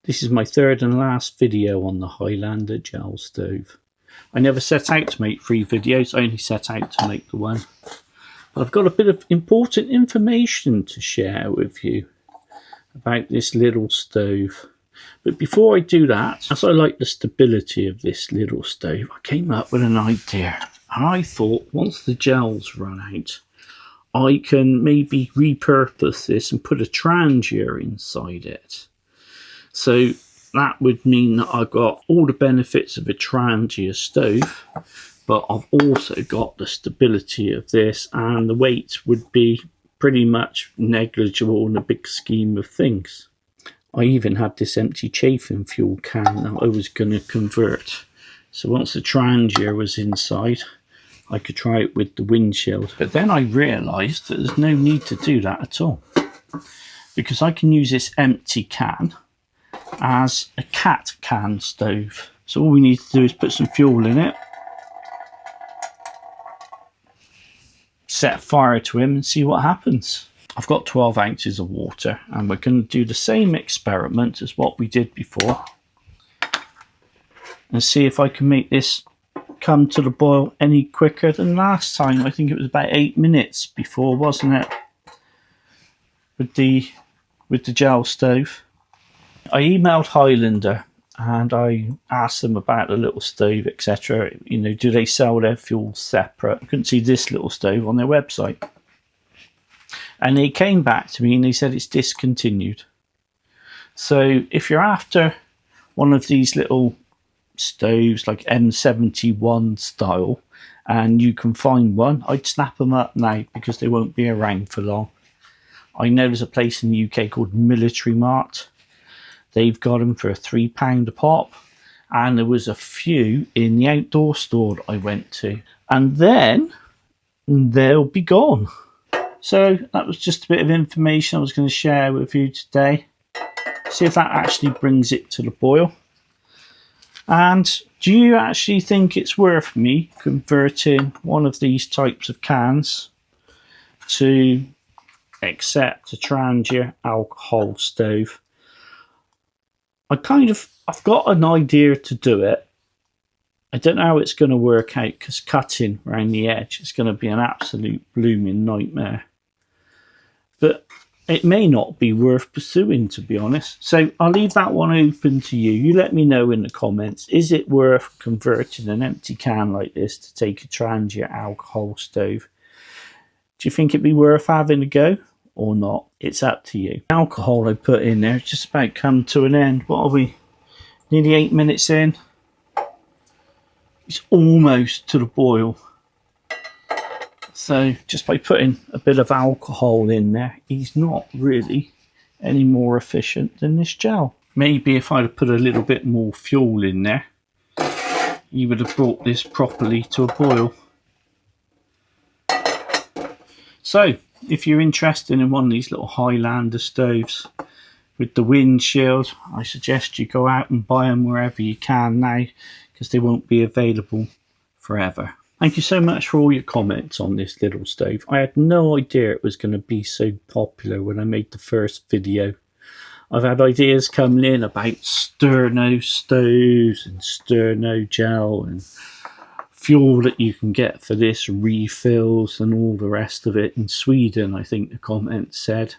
This is my third and last video on the Highlander Gel Stove. I never set out to make 3 videos, I only set out to make the one. But I've got a bit of important information to share with you about this little stove. But before I do that, as I like the stability of this little stove, I came up with an idea. And I thought once the gels run out, I can maybe repurpose this and put a transier inside it. So that would mean that I've got all the benefits of a transier stove, but I've also got the stability of this, and the weight would be pretty much negligible in the big scheme of things. I even had this empty chafing fuel can that I was going to convert. So once the transier was inside, I could try it with the windshield. But then I realised that there's no need to do that at all, because I can use this empty can as a cat can stove. So all we need to do is put some fuel in it, set fire to him and see what happens. I've got 12 ounces of water, and we're going to do the same experiment as what we did before and see if I can make this come to the boil any quicker than last time. I think it was about 8 minutes before, wasn't it, with the gel stove. I emailed Highlander and I asked them about the little stove, etc. You know, do they sell their fuel separate? I couldn't see this little stove on their website. And they came back to me and they said it's discontinued. So if you're after one of these little stoves like M71 style and you can find one, I'd snap them up now because they won't be around for long. I know there's a place in the UK called Military Mart. They've got them for £3 a pop, and there was a few in the outdoor store that I went to, and then they'll be gone. So that was just a bit of information I was going to share with you today. See if that actually brings it to the boil. And do you actually think it's worth me converting one of these types of cans to accept a Denatured Alcohol stove? I've got an idea to do it. I don't know how it's going to work out because cutting around the edge is going to be an absolute blooming nightmare. But it may not be worth pursuing, to be honest. So I'll leave that one open to you. You let me know in the comments. Is it worth converting an empty can like this to take a Denatured Alcohol stove? Do you think it'd be worth having a go or not? It's up to you. Alcohol I put in there just about come to an end. What are we? Nearly 8 minutes in. It's almost to the boil. So just by putting a bit of alcohol in there, he's not really any more efficient than this gel. Maybe if I'd have put a little bit more fuel in there, you would have brought this properly to a boil. So if you're interested in one of these little Highlander stoves with the windshield, I suggest you go out and buy them wherever you can now, because they won't be available forever. Thank you so much for all your comments on this little stove. I had no idea it was going to be so popular when I made the first video. I've had ideas coming in about sterno stoves and sterno gel and fuel that you can get for this, refills and all the rest of it in Sweden, I think the comment said.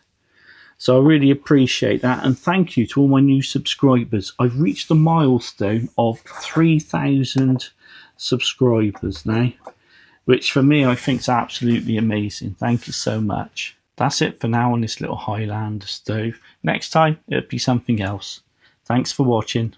So I really appreciate that, and thank you to all my new subscribers. I've reached the milestone of 3,000 subscribers now, which for me I think is absolutely amazing. Thank you so much. That's it for now on this little Highlander stove. Next time it'll be something else. Thanks for watching.